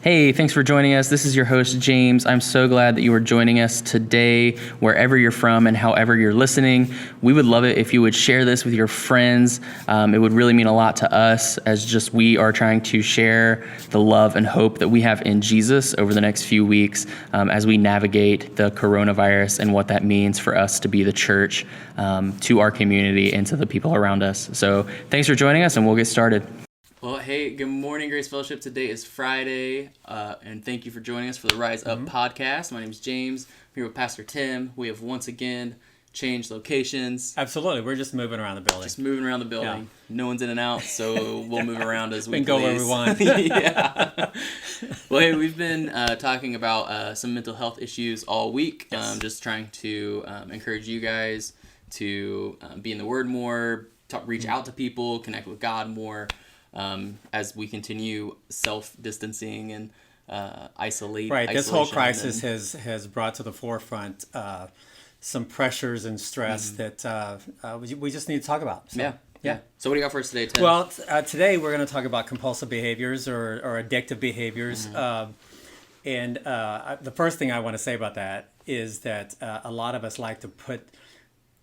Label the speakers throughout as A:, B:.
A: Hey, thanks for joining us. This is your host, James. I'm so glad that you are joining us today, wherever you're from and however you're listening. We would love it if you would share this with your friends. It would really mean a lot to us as just we are trying to share the love and hope that we have in Jesus over the next few weeks as we navigate the coronavirus and what that means for us to be the church to our community and to the people around us. So thanks for joining us, and we'll get started. Well, hey, good morning, Grace Fellowship. Today is Friday, and thank you for joining us for the Rise Up podcast. My name is James. I'm here with Pastor Tim. We have once again changed locations.
B: Absolutely. We're just moving around the building.
A: Just moving around the building. Yeah. No one's in and out, so we'll move around as we
B: can go where we want.
A: Yeah. Well, hey, we've been talking about some mental health issues all week.
B: Yes.
A: Just trying to encourage you guys to be in the Word more, reach out to people, connect with God more. As we continue self-distancing and isolation.
B: Right. This whole crisis has brought to the forefront some pressures and stress that we just need to talk about. So,
A: yeah. So what do you got for us today, Tim?
B: Well, today we're going to talk about compulsive behaviors or addictive behaviors. And the first thing I want to say about that is that a lot of us like to put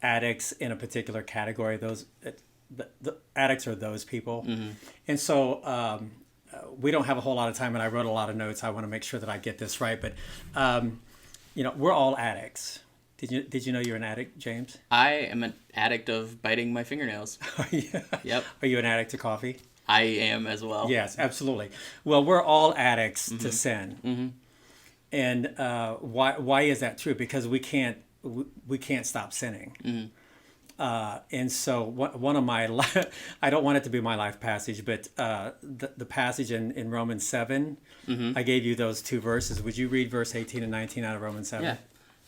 B: addicts in a particular category. The addicts are those people. And so we don't have a whole lot of time, and I wrote a lot of notes. I want to make sure that I get this right. But, we're all addicts. Did you know you're an addict, James?
A: I am an addict of biting my fingernails. Yep.
B: Are you an addict to coffee?
A: I am as well.
B: Yes, absolutely. Well, we're all addicts to sin. And why is that true? Because we can't stop sinning. And so one of my, I don't want it to be my life passage, but the passage in Romans 7, I gave you those two verses. Would you read verse 18 and 19 out of Romans 7?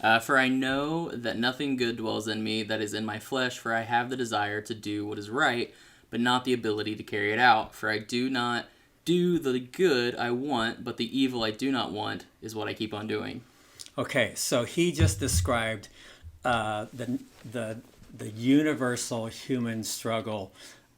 A: Yeah. For I know that nothing good dwells in me that is in my flesh, for I have the desire to do what is right, but not the ability to carry it out. For I do not do the good I want, but the evil I do not want is what I keep on doing.
B: Okay, so he just described the universal human struggle,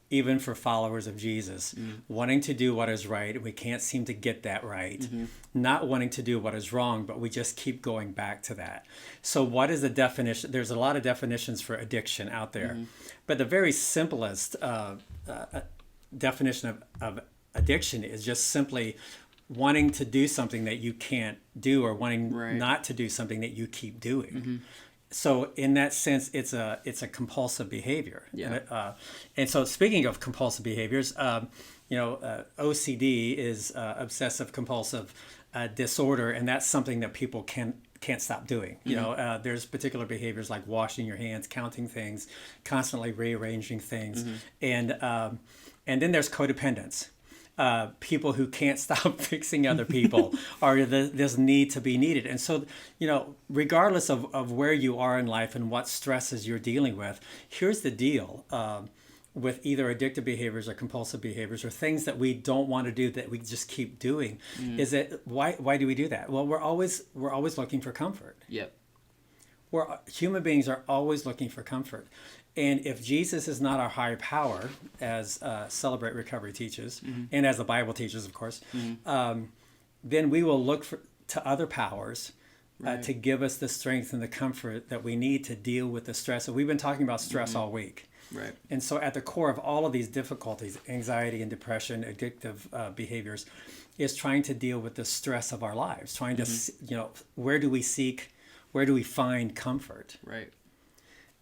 B: even for followers of Jesus, wanting to do what is right. We can't seem to get that right. Not wanting to do what is wrong, but we just keep going back to that. So what is the definition? There's a lot of definitions for addiction out there. But the very simplest definition of addiction is just simply wanting to do something that you can't do, or wanting not to do something that you keep doing. So in that sense, it's a compulsive behavior.
A: Yeah.
B: And so speaking of compulsive behaviors, OCD is obsessive compulsive disorder, and that's something that people can't stop doing. There's particular behaviors like washing your hands, counting things, constantly rearranging things, and then there's codependence. People who can't stop fixing other people, or this need to be needed. And so, regardless of where you are in life and what stresses you're dealing with, here's the deal with either addictive behaviors or compulsive behaviors, or things that we don't want to do that we just keep doing, is that why do we do that? Well, we're always looking for comfort.
A: Yep.
B: Human beings are always looking for comfort. And if Jesus is not our higher power, as Celebrate Recovery teaches, and as the Bible teaches, of course, then we will look to other powers to give us the strength and the comfort that we need to deal with the stress. So we've been talking about stress all week.
A: Right.
B: And so at the core of all of these difficulties, anxiety and depression, addictive behaviors, is trying to deal with the stress of our lives, trying to, where do we find comfort?
A: Right.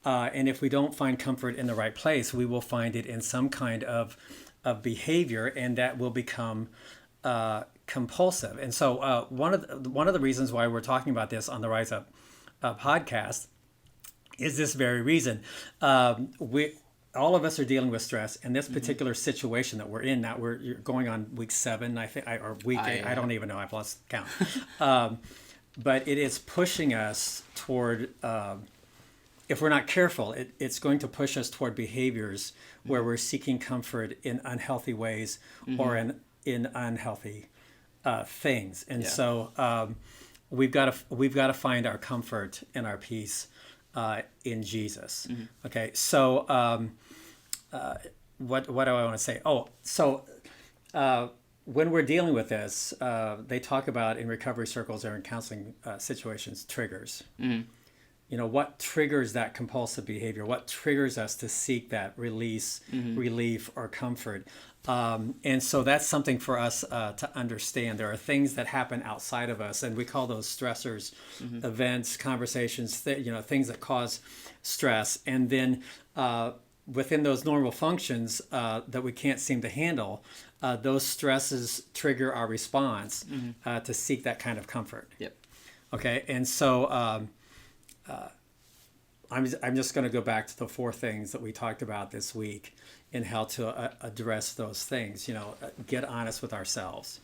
B: And if we don't find comfort in the right place, we will find it in some kind of behavior, and that will become compulsive. And so one of the reasons why we're talking about this on the Rise Up podcast is this very reason. All of us are dealing with stress, and this particular situation that we're in now. You're going on week 7, I think, or week 8. I don't even know. I've lost count. But it is pushing us toward. If we're not careful, it's going to push us toward behaviors where we're seeking comfort in unhealthy ways or in unhealthy things. And so we've got to find our comfort and our peace in Jesus. Okay, so what do I want to say? when we're dealing with this, they talk about in recovery circles or in counseling situations triggers. You know, what triggers that compulsive behavior? What triggers us to seek that release, relief, or comfort? And so that's something for us to understand. There are things that happen outside of us, and we call those stressors, events, conversations, things that cause stress. And then within those normal functions that we can't seem to handle, those stresses trigger our response to seek that kind of comfort.
A: Yep.
B: Okay, and so I'm just going to go back to the 4 things that we talked about this week and how to address those things. You know, get honest with ourselves.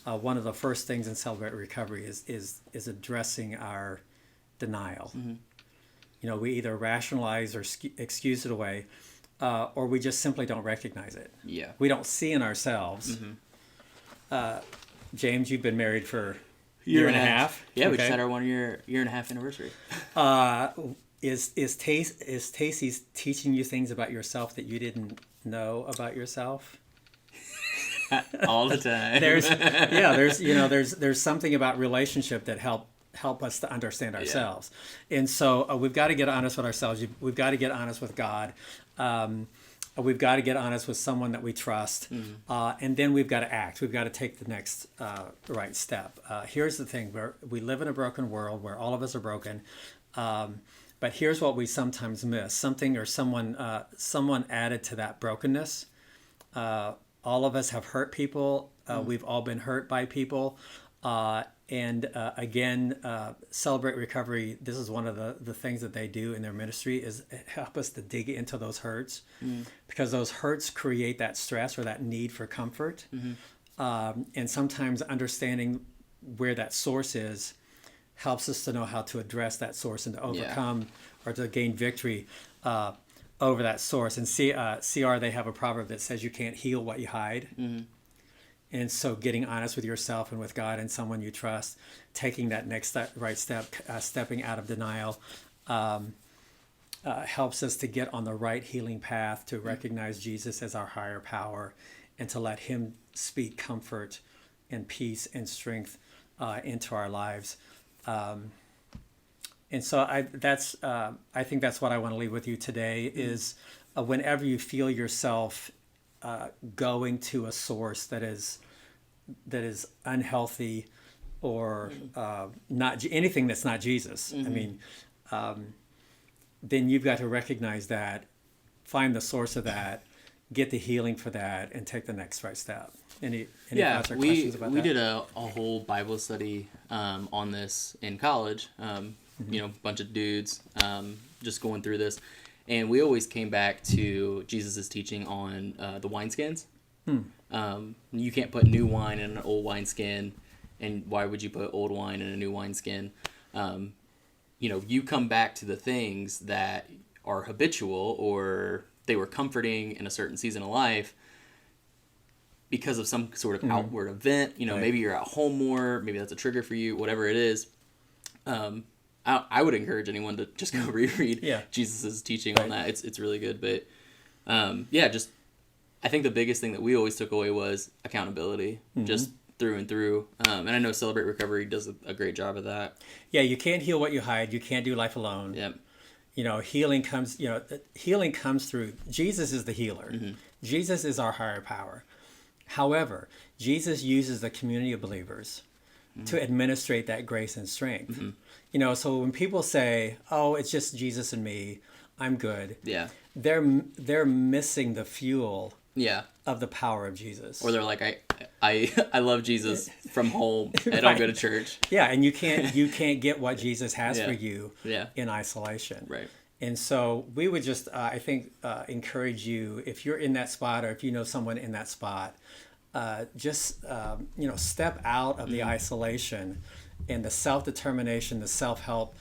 B: One of the first things in Celebrate Recovery is addressing our denial. You know, we either rationalize or excuse it away, or we just simply don't recognize it.
A: Yeah.
B: We don't see in ourselves. James, you've been married for year and a half.
A: Yeah, we
B: Okay.
A: just had our 1 year and a half anniversary.
B: Is Tacy's teaching you things about yourself that you didn't know about yourself?
A: All the time.
B: There's something about relationship that help us to understand ourselves. And so we've got to get honest with ourselves. We've got to get honest with God. We've got to get honest with someone that we trust. And then we've got to act. We've got to take the next right step. Here's the thing. We live in a broken world where all of us are broken. But here's what we sometimes miss. Something or someone added to that brokenness. All of us have hurt people. We've all been hurt by people. Again, Celebrate Recovery, this is one of the things that they do in their ministry is help us to dig into those hurts because those hurts create that stress or that need for comfort. And sometimes understanding where that source is helps us to know how to address that source and to overcome or to gain victory over that source. And CR, they have a proverb that says you can't heal what you hide. And so getting honest with yourself and with God and someone you trust, taking that next right step, stepping out of denial, helps us to get on the right healing path, to recognize Jesus as our higher power and to let him speak comfort and peace and strength into our lives. And so I think that's what I want to leave with you today is whenever you feel yourself going to a source that is unhealthy or not anything that's not Jesus. I mean, then you've got to recognize that, find the source of that, get the healing for that, and take the next right step. Any thoughts or questions about that?
A: We did a whole Bible study on this in college. You know, a bunch of dudes just going through this. And we always came back to Jesus' teaching on the wineskins. You can't put new wine in an old wineskin, and why would you put old wine in a new wineskin? You know, you come back to the things that are habitual or they were comforting in a certain season of life because of some sort of outward event. You know,
B: Right.
A: maybe you're at home more, maybe that's a trigger for you, whatever it is. I would encourage anyone to just go reread Jesus' teaching on that. It's really good. But just I think the biggest thing that we always took away was accountability, just through and through. And I know Celebrate Recovery does a great job of that.
B: Yeah, you can't heal what you hide. You can't do life alone.
A: Yep.
B: You know, healing comes through. Jesus is the healer. Jesus is our higher power. However, Jesus uses the community of believers to administrate that grace and strength. You know, so when people say, "Oh, it's just Jesus and me, I'm good," they're missing the fuel of the power of Jesus.
A: Or they're like, I love Jesus from home. I don't go to church.
B: Yeah, and you can't get what Jesus has for you
A: Yeah.
B: in isolation.
A: Right.
B: And so we would just, I think, encourage you, if you're in that spot or if you know someone in that spot, just step out of the isolation and the self-determination, the self-help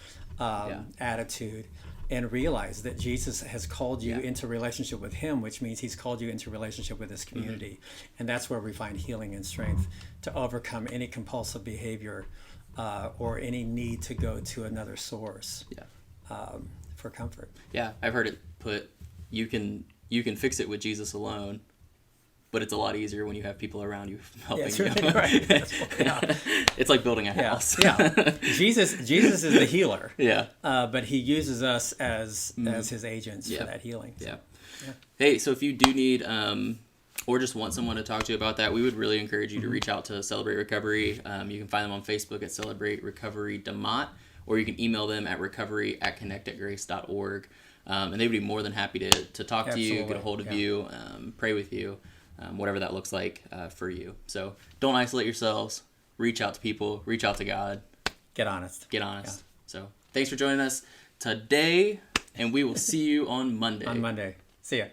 B: attitude, and realize that Jesus has called you into relationship with him, which means he's called you into relationship with this community. And that's where we find healing and strength to overcome any compulsive behavior or any need to go to another source for comfort.
A: Yeah, I've heard it put, you can fix it with Jesus alone, but it's a lot easier when you have people around you helping
B: it's
A: you.
B: really right. Yeah.
A: It's like building a
B: Yeah.
A: house.
B: Yeah. Jesus is the healer.
A: Yeah.
B: But he uses us as his agents
A: Yeah.
B: for that healing. So.
A: Yeah. Hey, so if you do need or just want someone to talk to you about that, we would really encourage you to reach out to Celebrate Recovery. You can find them on Facebook at Celebrate Recovery DeMott, or you can email them at recovery@connectatgrace.org. And they would be more than happy to talk to you, get a hold of you, pray with you, whatever that looks like for you. So don't isolate yourselves. Reach out to people. Reach out to God.
B: Get honest.
A: Get honest. So thanks for joining us today, and we will see you on Monday.
B: On Monday. See ya.